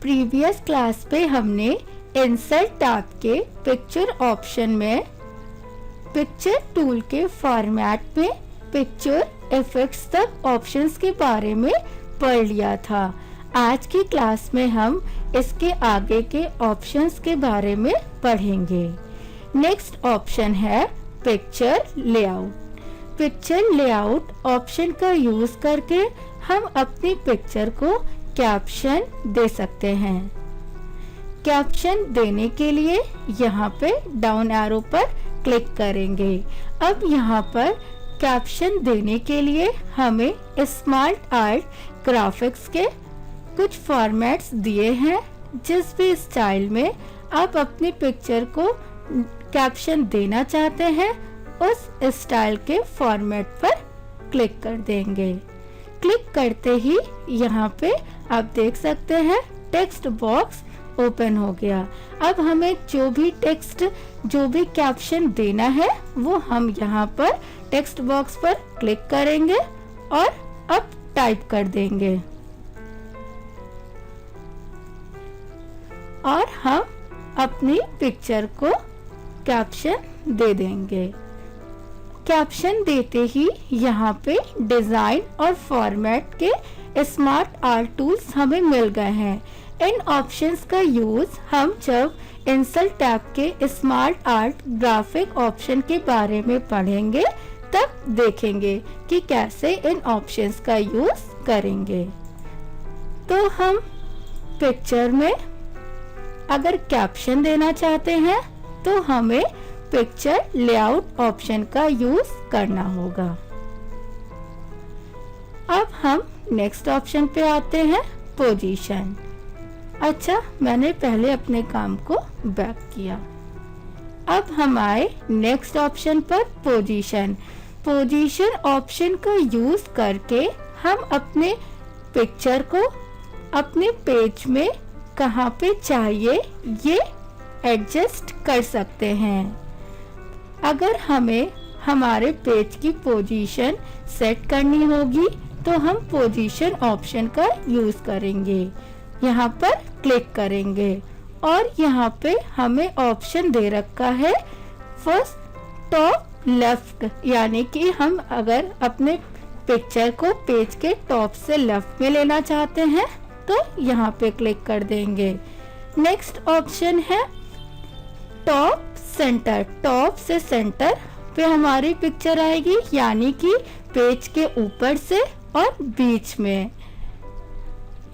Previous class पे हमने insert tab के पिक्चर ऑप्शन में पिक्चर टूल के फॉर्मेट में पिक्चर इफेक्ट्स तक ऑप्शंस के बारे में पढ़ लिया था। आज की क्लास में हम इसके आगे के ऑप्शंस के बारे में पढ़ेंगे। नेक्स्ट ऑप्शन है picture layout. Picture layout option का यूज करके हम अपनी पिक्चर को कैप्शन दे सकते हैं। कैप्शन देने के लिए यहाँ पे डाउन एरो पर क्लिक करेंगे। अब यहाँ पर कैप्शन देने के लिए हमें स्मार्ट आर्ट ग्राफिक्स के कुछ फॉर्मेट्स दिए हैं। जिस भी स्टाइल में आप अपनी पिक्चर को कैप्शन देना चाहते हैं उस स्टाइल के फॉर्मेट पर क्लिक कर देंगे। क्लिक करते ही यहाँ पे आप देख सकते हैं टेक्स्ट बॉक्स ओपन हो गया। अब हमें जो भी टेक्स्ट जो भी कैप्शन देना है वो हम यहाँ पर टेक्स्ट बॉक्स पर क्लिक करेंगे और अब टाइप कर देंगे और हम अपनी पिक्चर को कैप्शन दे देंगे। कैप्शन देते ही यहाँ पे डिजाइन और फॉर्मेट के स्मार्ट आर्ट टूल्स हमें मिल गए हैं। इन ऑप्शंस का यूज हम जब इंसर्ट टैब के स्मार्ट आर्ट ग्राफिक ऑप्शन के बारे में पढ़ेंगे तब देखेंगे कि कैसे इन ऑप्शंस का यूज करेंगे। तो हम पिक्चर में अगर कैप्शन देना चाहते हैं तो हमें पिक्चर लेआउट ऑप्शन का यूज करना होगा। अब हम नेक्स्ट ऑप्शन पे आते हैं पोजीशन। अच्छा, मैंने पहले अपने काम को बैक किया। अब हम आए नेक्स्ट ऑप्शन पर पोजीशन। पोजीशन ऑप्शन का यूज करके हम अपने पिक्चर को अपने पेज में कहाँ पे चाहिए ये एडजस्ट कर सकते हैं। अगर हमें हमारे पेज की पोजीशन सेट करनी होगी तो हम पोजीशन ऑप्शन का यूज करेंगे। यहाँ पर क्लिक करेंगे और यहाँ पे हमें ऑप्शन दे रखा है फर्स्ट टॉप लेफ्ट, यानी कि हम अगर अपने पिक्चर को पेज के टॉप से लेफ्ट में लेना चाहते हैं तो यहाँ पे क्लिक कर देंगे। नेक्स्ट ऑप्शन है टॉप सेंटर। टॉप से सेंटर पे हमारी पिक्चर आएगी, यानी कि पेज के ऊपर से और बीच में।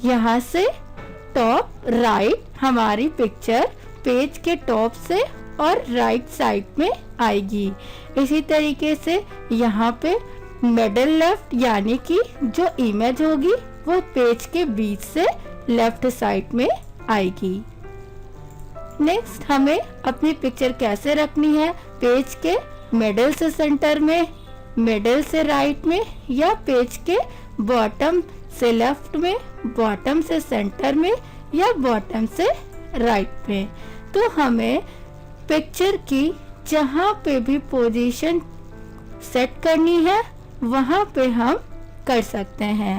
यहाँ से टॉप राइट हमारी पिक्चर पेज के टॉप से और राइट साइड में आएगी। इसी तरीके से यहाँ पे मिडल लेफ्ट, यानी कि जो इमेज होगी वो पेज के बीच से लेफ्ट साइड में आएगी। नेक्स्ट हमें अपनी पिक्चर कैसे रखनी है, पेज के मिडल से सेंटर में, मिडल से राइट में या पेज के बॉटम से लेफ्ट में, बॉटम से सेंटर में या बॉटम से राइट में। तो हमें पिक्चर की जहाँ पे भी पोजीशन सेट करनी है वहाँ पे हम कर सकते हैं।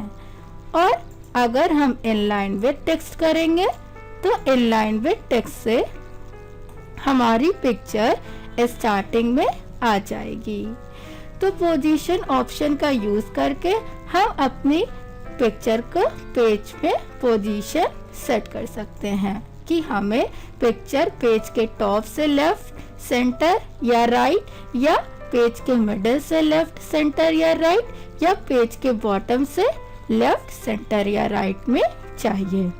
और अगर हम इनलाइन विद टेक्स्ट करेंगे तो इनलाइन विद टेक्स्ट से हमारी पिक्चर स्टार्टिंग में आ जाएगी। तो पोजीशन ऑप्शन का यूज करके हम अपनी पिक्चर को पेज पे पोजीशन सेट कर सकते हैं कि हमें पिक्चर पेज के टॉप से लेफ्ट, सेंटर या राइट, या पेज के मिडल से लेफ्ट, सेंटर या राइट, या पेज के बॉटम से लेफ्ट, सेंटर या राइट में चाहिए।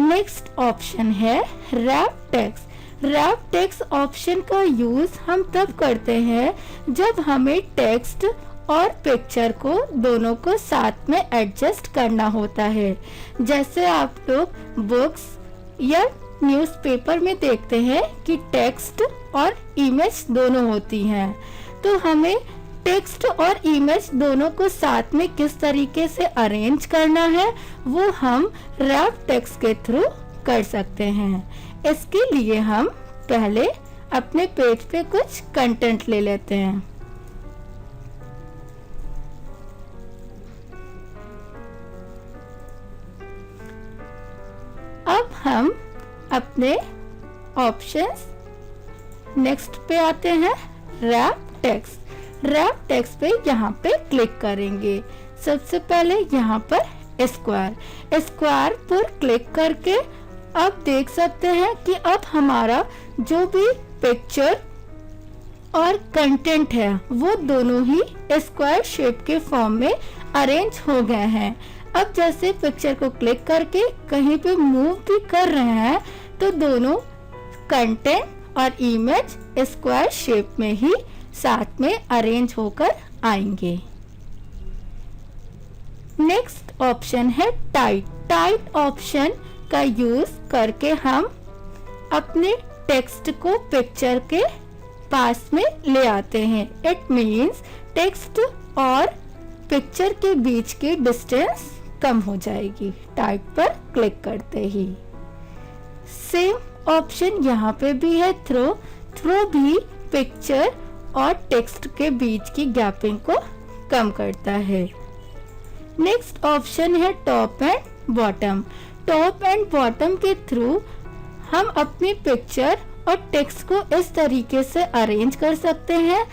नेक्स्ट ऑप्शन है wrap text. Wrap text option का यूज हम तब करते हैं जब हमें टेक्स्ट और पिक्चर को दोनों को साथ में एडजस्ट करना होता है। जैसे आप लोग बुक्स या न्यूज़पेपर में देखते हैं कि टेक्स्ट और इमेज दोनों होती हैं, तो हमें टेक्स्ट और इमेज दोनों को साथ में किस तरीके से अरेंज करना है वो हम रैप टेक्स्ट के थ्रू कर सकते हैं। इसके लिए हम पहले अपने पेज पे कुछ कंटेंट ले लेते हैं। हम अपने ऑप्शंस नेक्स्ट पे आते हैं, रैप टेक्स्ट। रैप टेक्स्ट पे यहाँ पे क्लिक करेंगे। सबसे पहले यहाँ पर स्क्वायर पर क्लिक करके अब देख सकते हैं कि अब हमारा जो भी पिक्चर और कंटेंट है वो दोनों ही स्क्वायर शेप के फॉर्म में अरेंज हो गए हैं। अब जैसे पिक्चर को क्लिक करके कहीं पे मूव भी कर रहे हैं तो दोनों कंटेंट और इमेज स्क्वायर शेप में ही साथ में अरेंज होकर आएंगे। नेक्स्ट ऑप्शन है टाइट ऑप्शन का यूज करके हम अपने टेक्स्ट को पिक्चर के पास में ले आते हैं। इट मीन्स टेक्स्ट और पिक्चर के बीच की डिस्टेंस कम हो जाएगी टाइप पर क्लिक करते ही। सेम ऑप्शन यहाँ पे भी है थ्रो भी पिक्चर और टेक्स्ट के बीच की गैपिंग को कम करता है। नेक्स्ट ऑप्शन है टॉप एंड बॉटम के थ्रू हम अपनी पिक्चर और टेक्स्ट को इस तरीके से अरेंज कर सकते हैं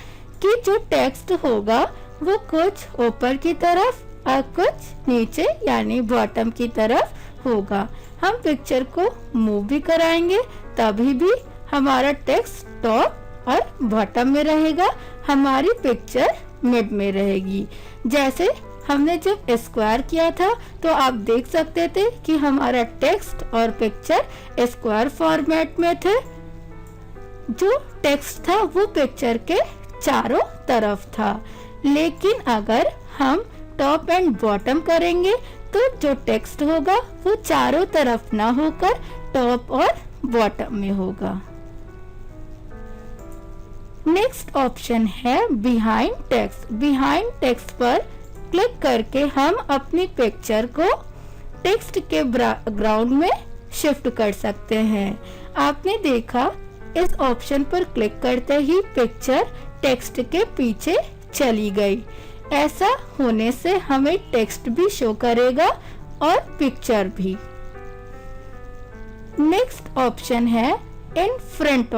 कि जो टेक्स्ट होगा वो कुछ ऊपर की तरफ और कुछ नीचे यानी बॉटम की तरफ होगा। हम पिक्चर को मूव भी कराएंगे तभी भी हमारा टेक्स्ट टॉप और बॉटम में रहेगा, हमारी पिक्चर मिड में रहेगी। जैसे हमने जब स्क्वायर किया था तो आप देख सकते थे कि हमारा टेक्स्ट और पिक्चर स्क्वायर फॉर्मेट में थे। जो टेक्स्ट था वो पिक्चर के चारों तरफ था, लेकिन अगर हम टॉप एंड बॉटम करेंगे तो जो टेक्स्ट होगा वो चारों तरफ ना होकर टॉप और बॉटम में होगा। नेक्स्ट ऑप्शन है बिहाइंड टेक्स्ट पर क्लिक करके हम अपनी पिक्चर को टेक्स्ट के बैकग्राउंड में शिफ्ट कर सकते हैं। आपने देखा इस ऑप्शन पर क्लिक करते ही पिक्चर टेक्स्ट के पीछे चली गई। ऐसा होने से हमें टेक्स्ट भी शो करेगा और पिक्चर भी। नेक्स्ट ऑप्शन है इन फ्रंट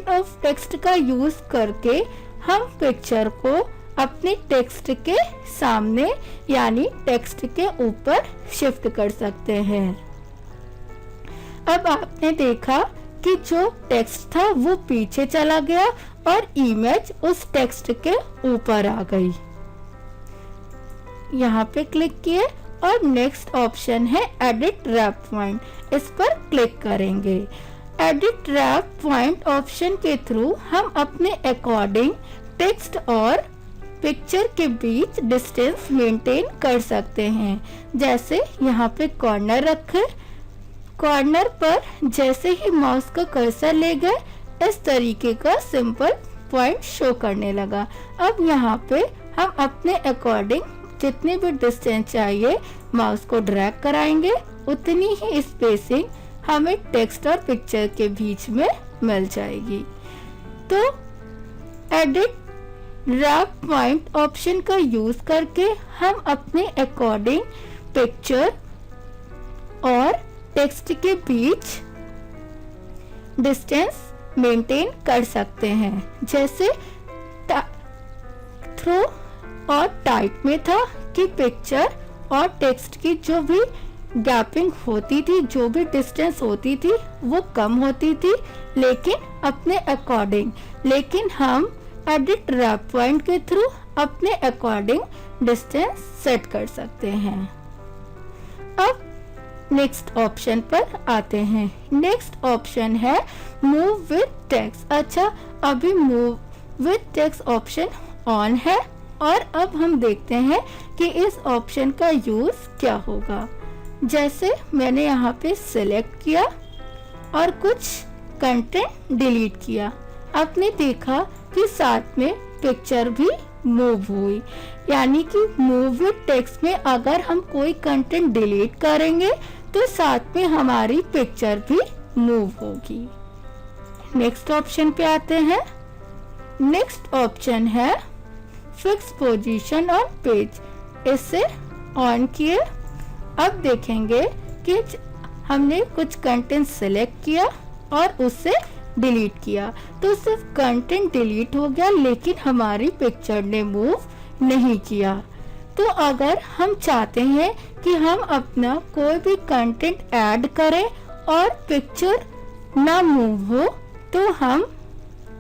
ऑफ टेक्स्ट का यूज करके हम पिक्चर को अपने टेक्स्ट के सामने यानी टेक्स्ट के ऊपर शिफ्ट कर सकते हैं। अब आपने देखा कि जो टेक्स्ट था वो पीछे चला गया और इमेज उस टेक्स्ट के ऊपर आ गई। यहाँ पे क्लिक किए और नेक्स्ट ऑप्शन है एडिट रैप पॉइंट, इस पर क्लिक करेंगे। एडिट रैप पॉइंट ऑप्शन के थ्रू हम अपने अकॉर्डिंग टेक्स्ट और पिक्चर के बीच डिस्टेंस मेंटेन कर सकते हैं। जैसे यहाँ पे कॉर्नर रखे, कॉर्नर पर जैसे ही माउस का कर्सर ले गए इस तरीके का सिंपल पॉइंट शो करने लगा। अब यहाँ पे हम अपने अकॉर्डिंग जितनी भी डिस्टेंस चाहिए माउस को ड्रैग कराएंगे, उतनी ही स्पेसिंग हमें टेक्स्ट और पिक्चर के बीच में मिल जाएगी। तो एडिट रैप पॉइंट ऑप्शन का यूज करके हम अपने अकॉर्डिंग पिक्चर और टेक्स्ट के बीच डिस्टेंस मेंटेन कर सकते हैं। जैसे थ्रो और टाइप में था कि पिक्चर और टेक्स्ट की जो भी गैपिंग होती थी, जो भी डिस्टेंस होती थी वो कम होती थी लेकिन अपने अकॉर्डिंग, लेकिन हम एडिट रैप पॉइंट के थ्रू अपने अकॉर्डिंग डिस्टेंस सेट कर सकते हैं। अब नेक्स्ट ऑप्शन पर आते हैं। नेक्स्ट ऑप्शन है मूव विद टेक्स्ट। अच्छा, अभी move with text option on है और अब हम देखते हैं कि इस ऑप्शन का यूज क्या होगा। जैसे मैंने यहाँ पे सिलेक्ट किया और कुछ कंटेंट डिलीट किया, आपने देखा कि साथ में पिक्चर भी मूव हुई। यानी कि मूव विद टेक्स्ट में अगर हम कोई कंटेंट डिलीट करेंगे तो साथ में हमारी पिक्चर भी मूव होगी। नेक्स्ट ऑप्शन पे आते हैं। नेक्स्ट ऑप्शन है फिक्स पोजीशन ऑन पेज। इसे ऑन किए, अब देखेंगे कि हमने कुछ कंटेंट सेलेक्ट किया और उसे डिलीट किया, तो सिर्फ कंटेंट डिलीट हो गया लेकिन हमारी पिक्चर ने मूव नहीं किया। तो अगर हम चाहते हैं कि हम अपना कोई भी कंटेंट ऐड करें और पिक्चर ना मूव हो, तो हम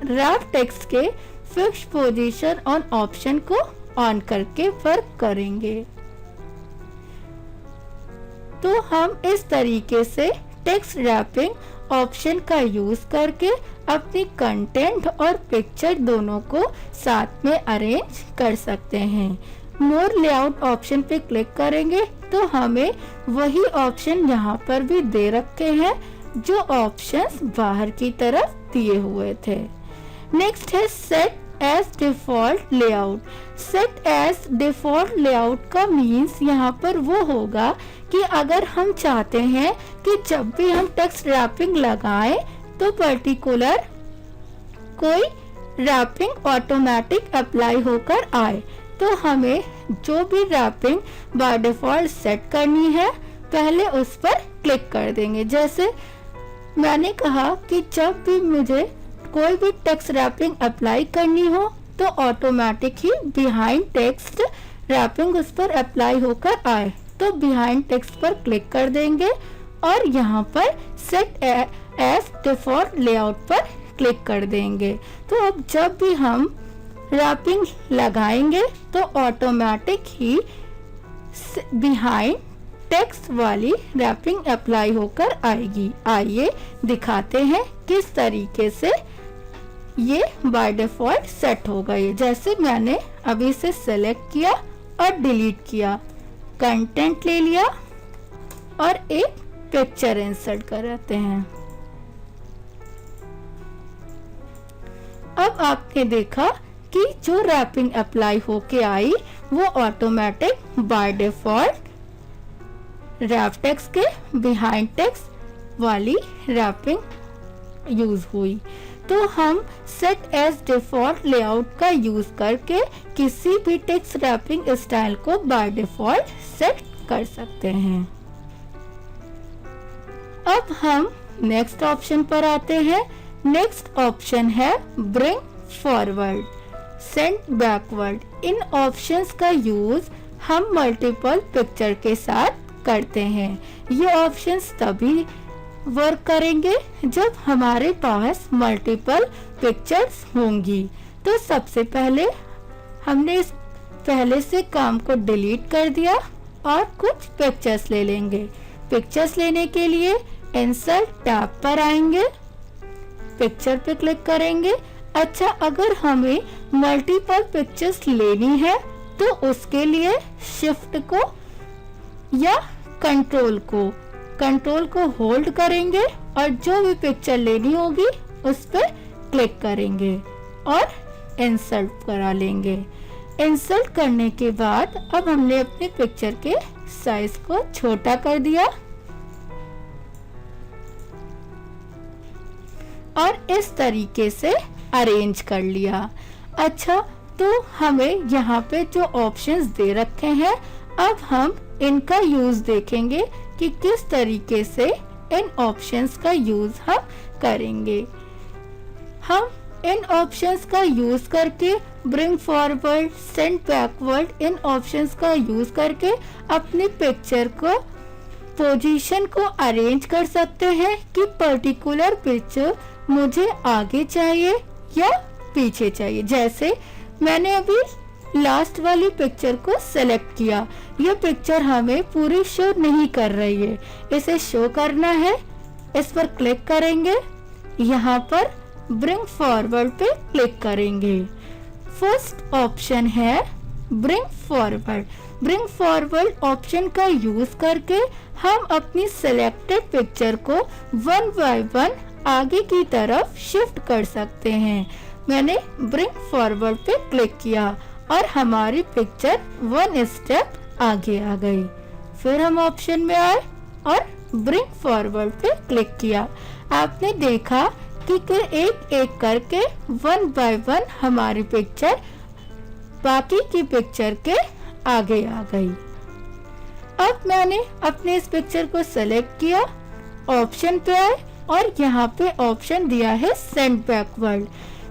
रैप टेक्स्ट के फिक्स पोजीशन ऑन ऑप्शन को ऑन करके वर्क करेंगे। तो हम इस तरीके से टेक्स्ट रैपिंग ऑप्शन का यूज करके अपनी कंटेंट और पिक्चर दोनों को साथ में अरेंज कर सकते हैं। मोर लेआउट ऑप्शन पे क्लिक करेंगे तो हमें वही ऑप्शन यहाँ पर भी दे रखे हैं जो ऑप्शंस बाहर की तरफ दिए हुए थे। नेक्स्ट है set as default layout. Set as default layout का मीन्स यहाँ पर वो होगा कि अगर हम चाहते हैं कि जब भी हम टेक्स्ट रैपिंग लगाएं तो पर्टिकुलर कोई रैपिंग ऑटोमेटिक अप्लाई होकर आए, तो हमें जो भी रैपिंग बाय डिफॉल्ट सेट करनी है पहले उस पर क्लिक कर देंगे। जैसे मैंने कहा कि जब भी मुझे कोई भी टेक्स्ट रैपिंग अप्लाई करनी हो तो ऑटोमेटिक ही बिहाइंड टेक्स्ट रैपिंग उस पर अप्लाई होकर आए, तो बिहाइंड टेक्स्ट पर क्लिक कर देंगे और यहाँ पर सेट एज डिफॉल्ट लेआउट पर क्लिक कर देंगे। तो अब जब भी हम रैपिंग लगाएंगे तो ऑटोमेटिक ही बिहाइंड टेक्स्ट वाली रैपिंग अप्लाई होकर आएगी। आइए दिखाते हैं किस तरीके से ये बाय डिफॉल्ट सेट होगा। ये जैसे मैंने अभी से सेलेक्ट किया और डिलीट किया, कंटेंट ले लिया और एक पिक्चर इंसर्ट कराते हैं। अब आपने देखा कि जो रैपिंग अप्लाई होके आई वो automatic by default wrap text के बिहाइंड टेक्स्ट वाली रैपिंग यूज हुई। तो हम सेट एज डिफॉल्ट लेआउट का यूज करके किसी भी टेक्स्ट रैपिंग स्टाइल को बाय डिफॉल्ट सेट कर सकते हैं। अब हम नेक्स्ट ऑप्शन पर आते हैं। नेक्स्ट ऑप्शन है ब्रिंग फॉरवर्ड, सेंड बैकवर्ड। इन ऑप्शंस का यूज हम मल्टीपल पिक्चर के साथ करते हैं। ये ऑप्शंस तभी वर्क करेंगे जब हमारे पास मल्टीपल पिक्चर्स होंगी। तो सबसे पहले हमने इस पहले से काम को डिलीट कर दिया और कुछ पिक्चर्स ले लेंगे। पिक्चर्स लेने के लिए इंसर्ट टैब पर आएंगे, पिक्चर पे क्लिक करेंगे। अच्छा, अगर हमें मल्टीपल पिक्चर्स लेनी है तो उसके लिए शिफ्ट को या कंट्रोल को होल्ड करेंगे और जो भी पिक्चर लेनी होगी उस पर क्लिक करेंगे और इंसर्ट करा लेंगे। इंसर्ट करने के बाद अब हमने अपने पिक्चर के साइज को छोटा कर दिया और इस तरीके से अरेंज कर लिया। अच्छा, तो हमें यहाँ पे जो ऑप्शंस दे रखे हैं अब हम इनका यूज देखेंगे कि किस तरीके से इन ऑप्शंस का यूज हम करेंगे। हम इन ऑप्शंस का यूज करके ब्रिंग फॉरवर्ड, सेंड बैकवर्ड, इन ऑप्शंस का यूज करके अपनी पिक्चर को पोजीशन को अरेंज कर सकते हैं कि पर्टिकुलर पिक्चर मुझे आगे चाहिए या पीछे चाहिए। जैसे मैंने अभी लास्ट वाली पिक्चर को सेलेक्ट किया, यह पिक्चर हमें पूरी शो नहीं कर रही है, इसे शो करना है। इस पर क्लिक करेंगे, यहाँ पर ब्रिंग फॉरवर्ड पे क्लिक करेंगे। फर्स्ट ऑप्शन है bring forward. Bring forward option का यूज करके हम अपनी सिलेक्टेड पिक्चर को वन बाय वन आगे की तरफ शिफ्ट कर सकते हैं। मैंने ब्रिंग फॉरवर्ड पे क्लिक किया और हमारी पिक्चर वन स्टेप आगे आ गई। फिर हम ऑप्शन में आए और ब्रिंग फॉरवर्ड पे क्लिक किया। आपने देखा कि एक एक करके वन बाय वन हमारी पिक्चर बाकी की पिक्चर के आगे आ गई। अब मैंने अपने इस पिक्चर को सेलेक्ट किया ऑप्शन पे आए और यहाँ पे ऑप्शन दिया है send backward.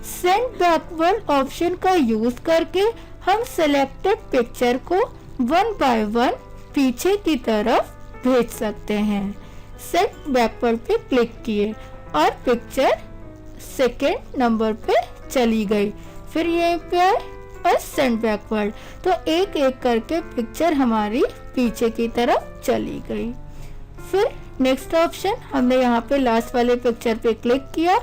Send backward option का यूज करके हम सिलेक्टेड पिक्चर को वन बाय वन पीछे की तरफ भेज सकते हैं। सेंड बैकवर्ड पे क्लिक किए और पिक्चर सेकेंड नंबर पे चली गई। फिर यहीं पे आए और सेंड बैकवर्ड, तो एक एक करके पिक्चर हमारी पीछे की तरफ चली गई। फिर नेक्स्ट ऑप्शन, हमने यहाँ पे लास्ट वाले पिक्चर पे क्लिक किया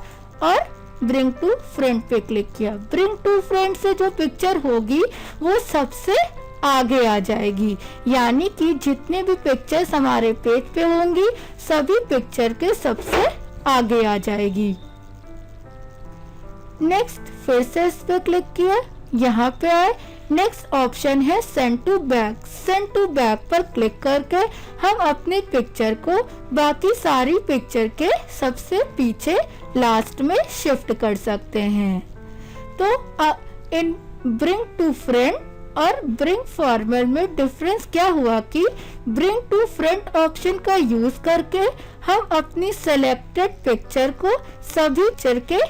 और ब्रिंग टू फ्रंट पे क्लिक किया। ब्रिंग टू फ्रंट से जो पिक्चर होगी वो सबसे आगे आ जाएगी, यानी कि जितने भी पिक्चर्स हमारे पेज पे होंगी सभी पिक्चर के सबसे आगे आ जाएगी। नेक्स्ट फिर से इस पे क्लिक किया, यहाँ पे आए। नेक्स्ट ऑप्शन है send to back. Send to back पर क्लिक करके हम अपने पिक्चर को बाकी सारी पिक्चर के सबसे पीछे लास्ट में शिफ्ट कर सकते हैं। तो इन ब्रिंग टू फ्रंट और ब्रिंग फॉरवर्ड में डिफरेंस क्या हुआ कि ब्रिंग टू फ्रंट ऑप्शन का यूज करके हम अपनी सेलेक्टेड पिक्चर को सभी पिक्चर के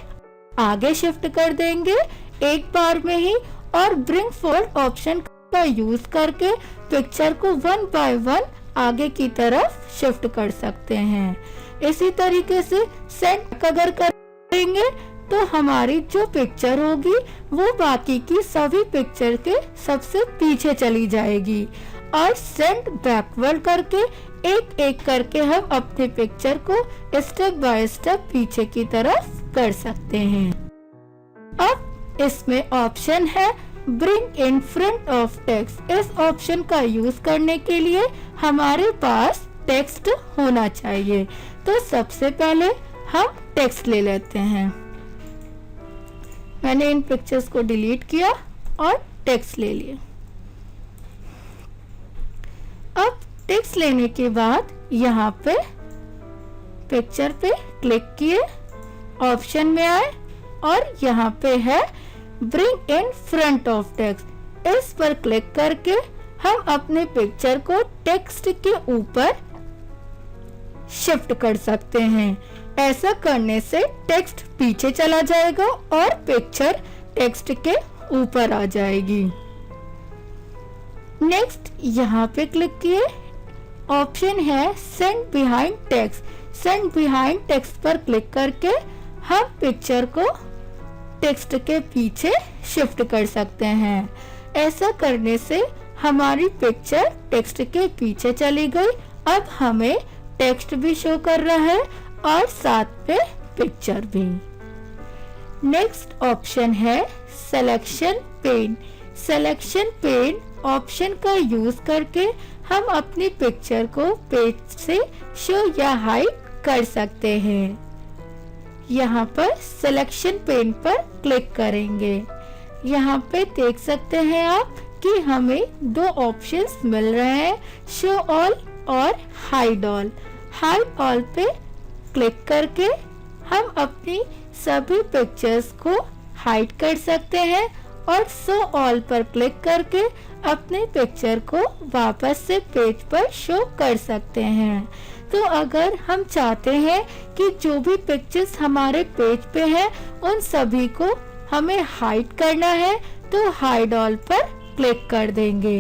आगे शिफ्ट कर देंगे एक बार में ही, और ब्रिंग फॉरवर्ड ऑप्शन का यूज करके पिक्चर को वन बाय वन आगे की तरफ शिफ्ट कर सकते हैं। इसी तरीके से सेंड अगर करेंगे तो हमारी जो पिक्चर होगी वो बाकी की सभी पिक्चर के सबसे पीछे चली जाएगी, और सेंड बैकवर्ड करके एक एक करके हम अपने पिक्चर को स्टेप बाय स्टेप पीछे की तरफ कर सकते हैं। अब इसमें ऑप्शन है bring in front of text. इस ऑप्शन का यूज करने के लिए हमारे पास टेक्स्ट होना चाहिए। तो सबसे पहले हम टेक्स्ट ले लेते हैं। मैंने इन पिक्चर्स को डिलीट किया और टेक्स्ट ले लिया। अब टेक्स्ट लेने के बाद यहाँ पे पिक्चर पे क्लिक किए, ऑप्शन में आए और यहाँ पे है bring in front of text. इस पर क्लिक करके हम अपने पिक्चर को टेक्स्ट के ऊपर शिफ्ट कर सकते हैं। ऐसा करने से टेक्स्ट पीछे चला जाएगा और पिक्चर टेक्स्ट के ऊपर आ जाएगी। नेक्स्ट यहाँ पे क्लिक किए, ऑप्शन है send behind text. Send behind text पर क्लिक करके हम पिक्चर को टेक्स्ट के पीछे शिफ्ट कर सकते हैं। ऐसा करने से हमारी पिक्चर टेक्स्ट के पीछे चली गई। अब हमें टेक्स्ट भी शो कर रहा है और साथ में पिक्चर भी। नेक्स्ट ऑप्शन है selection pen. Selection pen option का यूज करके हम अपनी पिक्चर को पेज से शो या हाइड कर सकते हैं। यहाँ पर सिलेक्शन पेन पर क्लिक करेंगे। यहाँ पे देख सकते हैं आप कि हमें दो ऑप्शंस मिल रहे हैं, शो ऑल और हाइड ऑल। हाइड ऑल पे क्लिक करके हम अपनी सभी पिक्चर्स को हाइड कर सकते हैं और शो ऑल पर क्लिक करके अपने पिक्चर को वापस से पेज पर शो कर सकते हैं। तो अगर हम चाहते हैं कि जो भी पिक्चर्स हमारे पेज पे हैं उन सभी को हमें हाइड करना है तो हाइड ऑल पर क्लिक कर देंगे।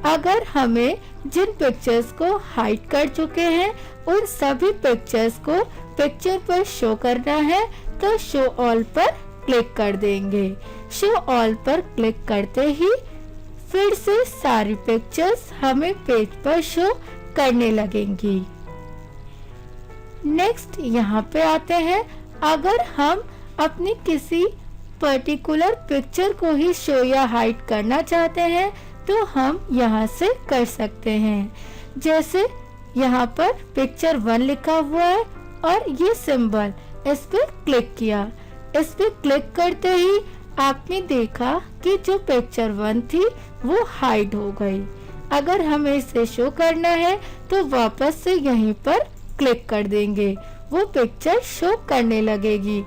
अगर हमें जिन पिक्चर्स को हाइड कर चुके हैं उन सभी पिक्चर्स को पिक्चर पर शो करना है तो शो ऑल पर क्लिक कर देंगे। शो ऑल पर क्लिक करते ही फिर से सारी पिक्चर्स हमें पेज पर शो करने लगेंगी। नेक्स्ट यहाँ पे आते हैं, अगर हम अपनी किसी पर्टिकुलर पिक्चर को ही शो या हाइड करना चाहते हैं तो हम यहाँ से कर सकते हैं। जैसे यहाँ पर पिक्चर 1 लिखा हुआ है और ये सिंबल, इस पे क्लिक किया। इस पे क्लिक करते ही आपने देखा कि जो पिक्चर 1 थी वो हाइड हो गई। अगर हमें इसे शो करना है तो वापस से यहीं पर क्लिक कर देंगे, वो पिक्चर शो करने लगेगी।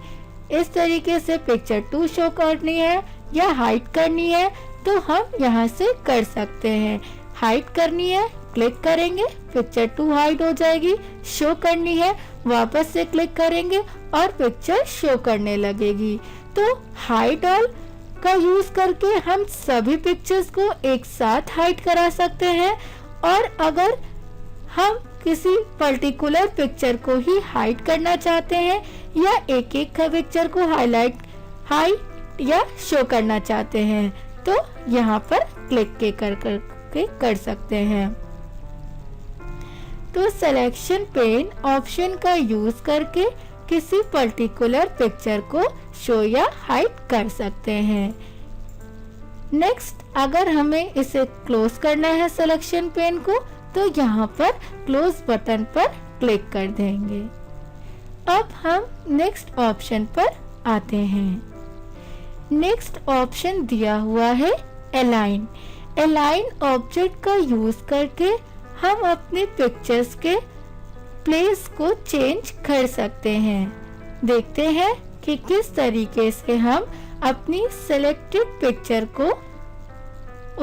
इस तरीके से पिक्चर 2 शो करनी है या हाइड करनी है तो हम यहाँ से कर सकते हैं। हाइड करनी है क्लिक करेंगे, पिक्चर 2 हाइड हो जाएगी। शो करनी है, वापस से क्लिक करेंगे और पिक्चर शो करने लगेगी। तो हाइड ऑल का यूज करके हम सभी पिक्चर्स को एक साथ हाइड करा सकते हैं। और अगर हम किसी पर्टिकुलर पिक्चर को ही हाइड करना चाहते हैं या एक एक पिक्चर को हाइड या शो करना चाहते हैं तो यहाँ पर क्लिक के कर सकते हैं। तो सिलेक्शन पेन ऑप्शन का यूज करके किसी पर्टिकुलर पिक्चर को शो या हाइड कर सकते हैं। नेक्स्ट, अगर हमें इसे क्लोज करना है सिलेक्शन पेन को तो यहाँ पर क्लोज बटन पर क्लिक कर देंगे। अब हम नेक्स्ट ऑप्शन पर आते हैं। नेक्स्ट ऑप्शन दिया हुआ है अलाइन। अलाइन ऑब्जेक्ट का यूज करके हम अपने पिक्चर्स के प्लेस को चेंज कर सकते हैं। देखते हैं कि किस तरीके से हम अपनी सिलेक्टेड पिक्चर को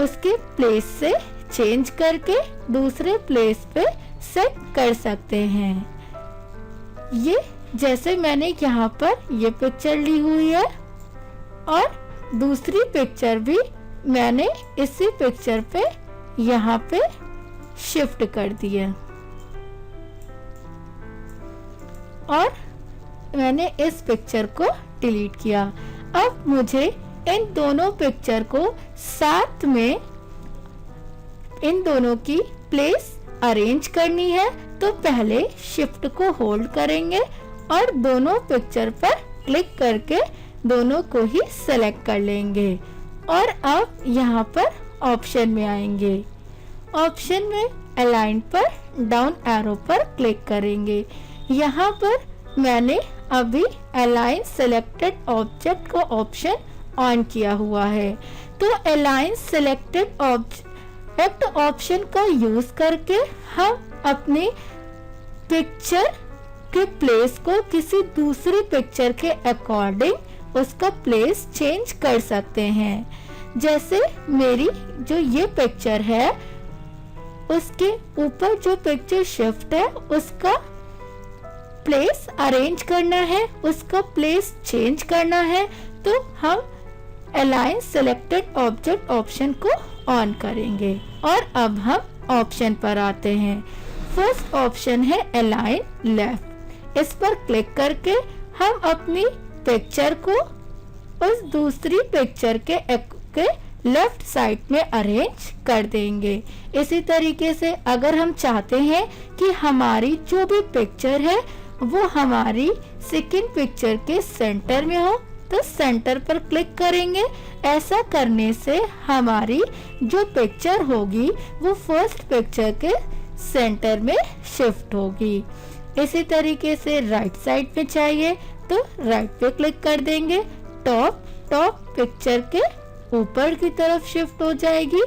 उसके प्लेस से चेंज करके दूसरे प्लेस पे सेट कर सकते हैं। ये जैसे मैंने यहाँ पर ये पिक्चर ली हुई है और दूसरी पिक्चर भी मैंने इसी पिक्चर पे यहाँ पे शिफ्ट कर दिया और मैंने इस पिक्चर को डिलीट किया। अब मुझे इन दोनों पिक्चर को साथ में इन दोनों की प्लेस अरेंज करनी है तो पहले शिफ्ट को होल्ड करेंगे और दोनों पिक्चर पर क्लिक करके दोनों को ही सेलेक्ट कर लेंगे और अब यहाँ पर ऑप्शन में आएंगे। ऑप्शन में अलाइन पर डाउन एरो पर क्लिक करेंगे। यहाँ पर मैंने अभी अलाइन सिलेक्टेड ऑब्जेक्ट को ऑप्शन ऑन किया हुआ है। तो अलाइन सिलेक्टेड ऑब्जेक्ट ऑप्शन का यूज करके हम अपनी पिक्चर के प्लेस को किसी दूसरी पिक्चर के अकॉर्डिंग उसका प्लेस चेंज कर सकते हैं। जैसे मेरी जो ये पिक्चर है उसके ऊपर जो पिक्चर शिफ्ट है उसका प्लेस अरेंज करना है, उसका प्लेस चेंज करना है तो हम अलाइन सिलेक्टेड ऑब्जेक्ट ऑप्शन को ऑन करेंगे। और अब हम ऑप्शन पर आते हैं। फर्स्ट ऑप्शन है अलाइन लेफ्ट। इस पर क्लिक करके हम अपनी पिक्चर को उस दूसरी पिक्चर के लेफ्ट साइड में अरेंज कर देंगे। इसी तरीके से अगर हम चाहते हैं कि हमारी जो भी पिक्चर है वो हमारी सेकंड पिक्चर के सेंटर में हो तो सेंटर पर क्लिक करेंगे। ऐसा करने से हमारी जो पिक्चर होगी वो फर्स्ट पिक्चर के सेंटर में शिफ्ट होगी। इसी तरीके से राइट साइड पे चाहिए तो राइट पे क्लिक कर देंगे। टॉप पिक्चर के ऊपर की तरफ शिफ्ट हो जाएगी।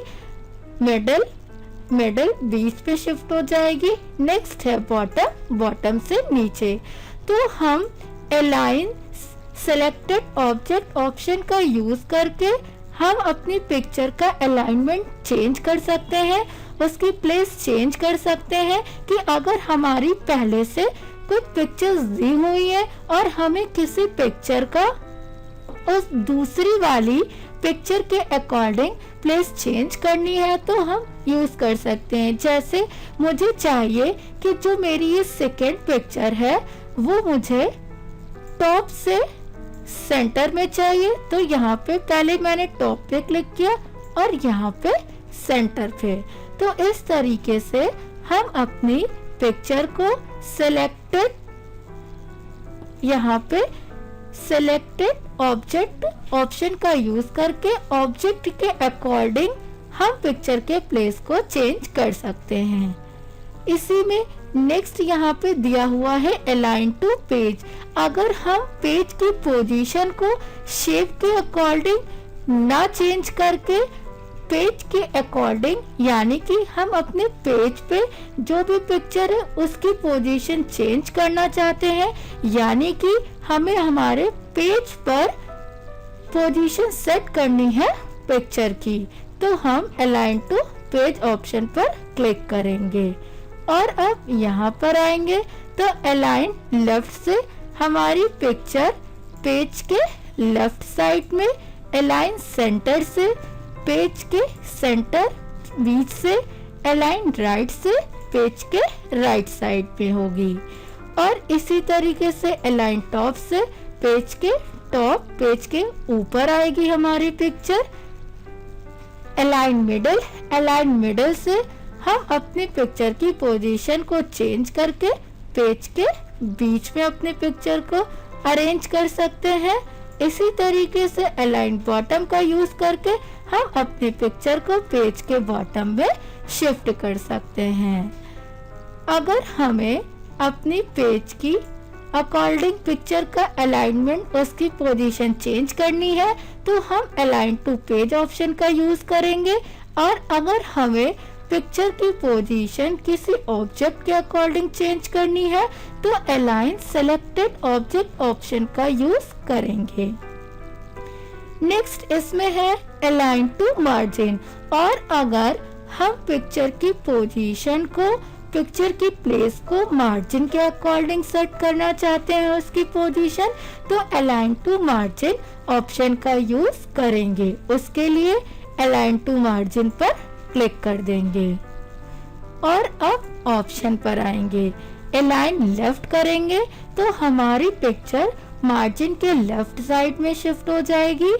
मिडल बीच पे शिफ्ट हो जाएगी। नेक्स्ट है बॉटम से नीचे। तो हम अलाइन सिलेक्टेड ऑब्जेक्ट ऑप्शन का यूज करके हम अपनी पिक्चर का अलाइनमेंट चेंज कर सकते हैं, उसकी प्लेस चेंज कर सकते हैं कि अगर हमारी पहले से कुछ पिक्चर्स दी हुई है और हमें किसी पिक्चर का उस दूसरी वाली पिक्चर के अकॉर्डिंग प्लेस चेंज करनी है तो हम यूज कर सकते हैं। जैसे मुझे चाहिए कि जो मेरी ये सेकेंड पिक्चर है वो मुझे टॉप से सेंटर में चाहिए तो यहाँ पे पहले मैंने टॉप पे क्लिक किया और यहाँ पे सेंटर पे। तो इस तरीके से हम अपनी पिक्चर को यहाँ पे सिलेक्टेड ऑब्जेक्ट ऑप्शन का यूज करके ऑब्जेक्ट के अकॉर्डिंग हम पिक्चर के प्लेस को चेंज कर सकते हैं। इसी में नेक्स्ट यहाँ पे दिया हुआ है अलाइन टू पेज। अगर हम पेज की पोजीशन को शेप के अकॉर्डिंग ना चेंज करके पेज के अकॉर्डिंग यानी कि हम अपने पेज पे जो भी पिक्चर है उसकी पोजीशन चेंज करना चाहते हैं, यानी कि हमें हमारे पेज पर पोजीशन सेट करनी है पिक्चर की, तो हम अलाइन टू पेज ऑप्शन पर क्लिक करेंगे और अब यहाँ पर आएंगे तो अलाइन लेफ्ट से हमारी पिक्चर पेज के लेफ्ट साइड में, अलाइन सेंटर से पेज के सेंटर बीच से, अलाइन राइट से पेज के राइट साइड पे होगी और इसी तरीके से अलाइन टॉप से पेज के टॉप, पेज के ऊपर आएगी हमारी पिक्चर। अलाइन मिडल से हम अपनी पिक्चर की पोजीशन को चेंज करके पेज के बीच में अपने पिक्चर को अरेंज कर सकते हैं। इसी तरीके से अलाइन बॉटम का यूज करके हम अपने पिक्चर को पेज के बॉटम में शिफ्ट कर सकते हैं। अगर हमें अपनी पेज की अकॉर्डिंग पिक्चर का अलाइनमेंट, उसकी पोजीशन चेंज करनी है तो हम अलाइन टू पेज ऑप्शन का यूज करेंगे और अगर हमें पिक्चर की पोजीशन किसी ऑब्जेक्ट के अकॉर्डिंग चेंज करनी है तो अलाइन सेलेक्टेड ऑब्जेक्ट ऑप्शन का यूज करेंगे। नेक्स्ट इसमें है अलाइन टू मार्जिन और अगर हम पिक्चर की पोजीशन को, पिक्चर की प्लेस को मार्जिन के अकॉर्डिंग सेट करना चाहते हैं उसकी पोजीशन, तो अलाइन टू मार्जिन ऑप्शन का यूज करेंगे। उसके लिए अलाइन टू मार्जिन पर क्लिक कर देंगे और अब ऑप्शन पर आएंगे। अलाइन लेफ्ट करेंगे तो हमारी पिक्चर मार्जिन के लेफ्ट साइड में शिफ्ट हो जाएगी।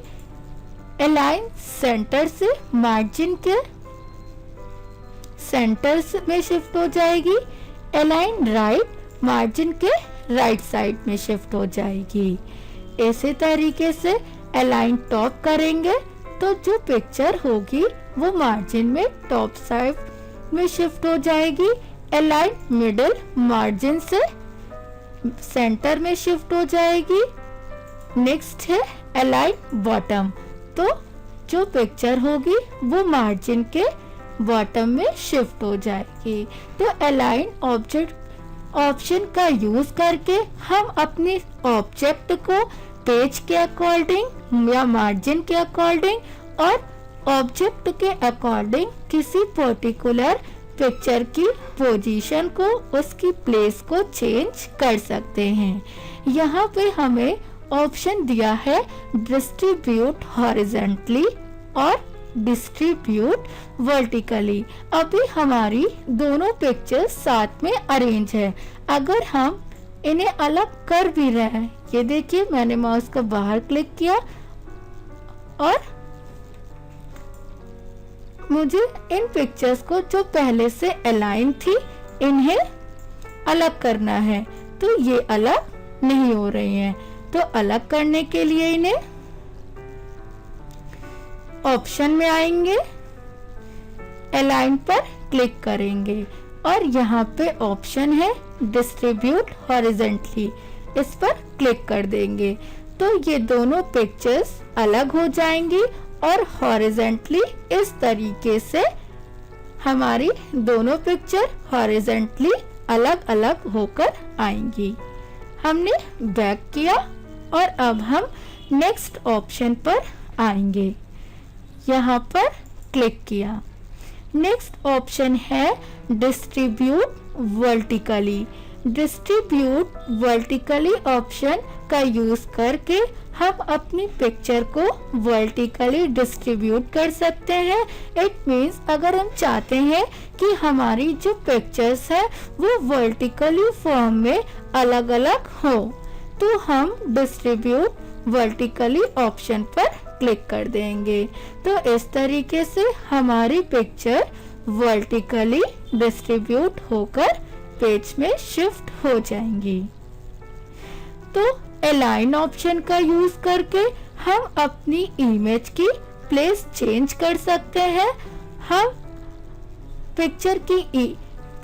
अलाइन सेंटर से मार्जिन के सेंटर में शिफ्ट हो जाएगी। अलाइन राइट मार्जिन के राइट साइड में शिफ्ट हो जाएगी। इसी तरीके से अलाइन टॉप करेंगे तो जो पिक्चर होगी वो मार्जिन में टॉप साइड में शिफ्ट हो जाएगी। अलाइन मिडिल मार्जिन से सेंटर में शिफ्ट हो जाएगी। नेक्स्ट है अलाइन बॉटम, तो जो पिक्चर होगी वो मार्जिन के बॉटम में शिफ्ट हो जाएगी। तो अलाइन ऑब्जेक्ट ऑप्शन का यूज करके हम अपनी ऑब्जेक्ट को पेज के अकॉर्डिंग या मार्जिन के अकॉर्डिंग और ऑब्जेक्ट के अकॉर्डिंग किसी पर्टिकुलर पिक्चर की पोजीशन को, उसकी प्लेस को चेंज कर सकते हैं। यहाँ पे हमें ऑप्शन दिया है डिस्ट्रीब्यूट हॉरिजॉन्टली और डिस्ट्रीब्यूट वर्टिकली। अभी हमारी दोनों पिक्चर्स साथ में अरेंज है। अगर हम इन्हें अलग कर भी रहे हैं, ये देखिए मैंने माउस को बाहर क्लिक किया और मुझे इन पिक्चर्स को जो पहले से अलाइन थी इन्हें अलग करना है, तो ये अलग नहीं हो रही हैं। तो अलग करने के लिए इन्हें ऑप्शन में आएंगे, अलाइन पर क्लिक करेंगे और यहाँ पे ऑप्शन है डिस्ट्रीब्यूट हॉरिजॉन्टली, इस पर क्लिक कर देंगे तो ये दोनों पिक्चर्स अलग हो जाएंगी और हॉरिजॉन्टली इस तरीके से हमारी दोनों पिक्चर हॉरिजॉन्टली अलग अलग होकर आएंगी। हमने बैक किया और अब हम नेक्स्ट ऑप्शन पर आएंगे। यहाँ पर क्लिक किया। नेक्स्ट ऑप्शन है distribute vertically. Distribute vertically option का यूज करके हम अपनी पिक्चर को वर्टिकली डिस्ट्रीब्यूट कर सकते हैं। इट मीन्स अगर हम चाहते हैं कि हमारी जो पिक्चर्स है वो वर्टिकली फॉर्म में अलग अलग हो तो हम डिस्ट्रीब्यूट वर्टिकली ऑप्शन पर क्लिक कर देंगे। तो इस तरीके से हमारी पिक्चर वर्टिकली डिस्ट्रीब्यूट होकर पेज में शिफ्ट हो जाएंगी। तो अलाइन ऑप्शन का यूज करके हम अपनी इमेज की प्लेस चेंज कर सकते हैं। हम पिक्चर की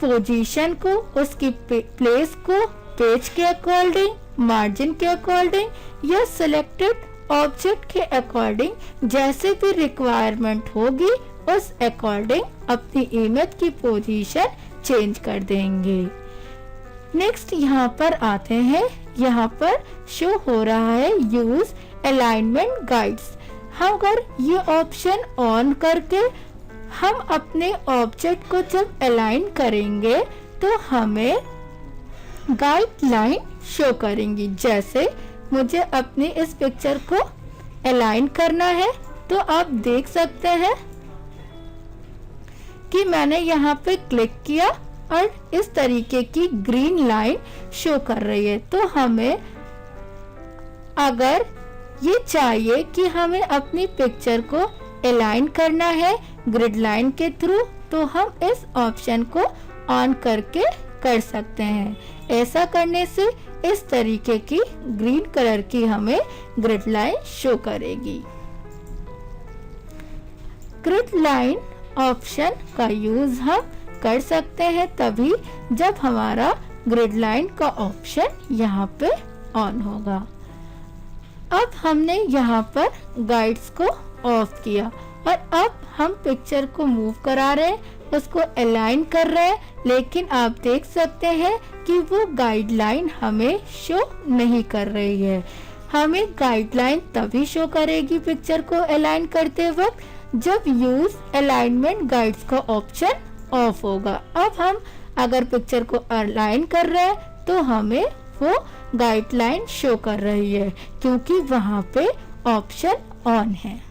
पोजीशन को, उसकी प्लेस को पेज के अकॉर्डिंग, मार्जिन के अकॉर्डिंग या सिलेक्टेड ऑब्जेक्ट के अकॉर्डिंग जैसे भी रिक्वायरमेंट होगी उस अकॉर्डिंग अपनी इमेज की पोजीशन चेंज कर देंगे। नेक्स्ट यहाँ पर आते हैं, यहाँ पर शो हो रहा है यूज अलाइनमेंट गाइड्स। हम अगर ये ऑप्शन ऑन करके हम अपने ऑब्जेक्ट को जब अलाइन करेंगे तो हमें गाइडलाइन शो करेंगी। जैसे मुझे अपनी इस पिक्चर को अलाइन करना है तो आप देख सकते हैं कि मैंने यहाँ पे क्लिक किया और इस तरीके की ग्रीन लाइन शो कर रही है। तो हमें अगर ये चाहिए कि हमें अपनी पिक्चर को अलाइन करना है ग्रिड लाइन के थ्रू, तो हम इस ऑप्शन को ऑन करके कर सकते हैं। ऐसा करने से इस तरीके की ग्रीन कलर की हमें ग्रिड लाइन शो करेगी। ग्रिड लाइन ऑप्शन का यूज हम कर सकते हैं तभी जब हमारा ग्रिड लाइन का ऑप्शन यहाँ पे ऑन होगा। अब हमने यहाँ पर गाइड्स को ऑफ किया और अब हम पिक्चर को मूव करा रहे हैं, उसको अलाइन कर रहे हैं, लेकिन आप देख सकते हैं कि वो गाइडलाइन हमें शो नहीं कर रही है। हमें गाइडलाइन तभी शो करेगी पिक्चर को अलाइन करते वक्त जब यूज अलाइनमेंट गाइड्स का ऑप्शन ऑफ होगा। अब हम अगर पिक्चर को अलाइन कर रहे हैं तो हमें वो गाइडलाइन शो कर रही है क्योंकि वहाँ पे ऑप्शन ऑन है।